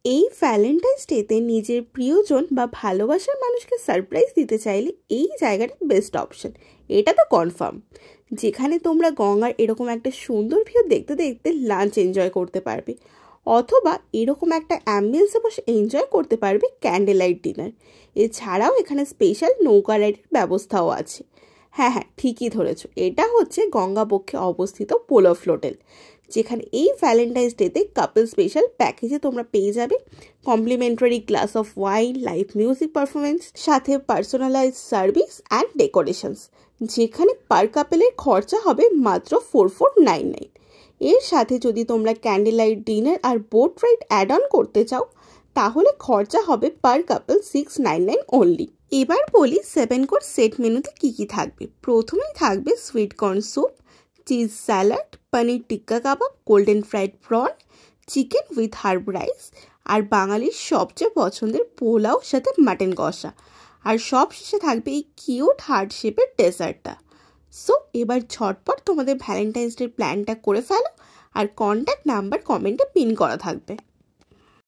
এই ভ্যালেন্টাইন্স ডেতে নিজের প্রিয়জন বা ভালোবাসার মানুষকে সারপ্রাইজ দিতে চাইলে এই জায়গাটা বেস্ট অপশন। এটা তো কনফার্ম, যেখানে তোমরা গঙ্গার এরকম একটা সুন্দর ভিউ দেখতে দেখতে লাঞ্চ এনজয় করতে পারবে, অথবা এরকম একটা অ্যাম্বিয়েন্সে বসে এনজয় করতে পারবে ক্যান্ডেল লাইট ডিনার। এছাড়াও এখানে স্পেশাল নৌকা রাইডের ব্যবস্থাও আছে। হ্যাঁ হ্যাঁ, ঠিকই ধরেছ, এটা হচ্ছে গঙ্গাবক্ষে অবস্থিত পোলো ফ্লোটেল, যেখানে এই ভ্যালেন্টাইন্স ডেতে কাপল স্পেশাল প্যাকেজে তোমরা পেয়ে যাবে complimentary glass of wine, live music performance, সাথে পার্সোনালাইজ সার্ভিস অ্যান্ড ডেকোরেশনস, যেখানে পার কাপেলের খরচা হবে মাত্র 4499। এর সাথে যদি তোমরা ক্যান্ডেল লাইট ডিনার আর বোট রাইড অ্যাড অন করতে চাও, তাহলে খরচা হবে পার কাপল 699 অনলি। এবার বলি 7 কোর্স সেট মেনুতে কি কি থাকবে। প্রথমেই থাকবে sweet corn soup, cheese salad, paneer tikka kebab, golden fried prawn, chicken with herb rice, আর বাঙালির সবচেয়ে পছন্দের পোলাও সাথে মাটন কষা, আর সব শেষে থাকবে এই কিউট হার্ট শেপের ডেজার্টটা। সো এবার ঝটপট তোমাদের ভ্যালেন্টাইন্স ডে প্ল্যানটা করে ফেলো, আর কন্ট্যাক্ট নাম্বার কমেন্টে পিন করা থাকবে।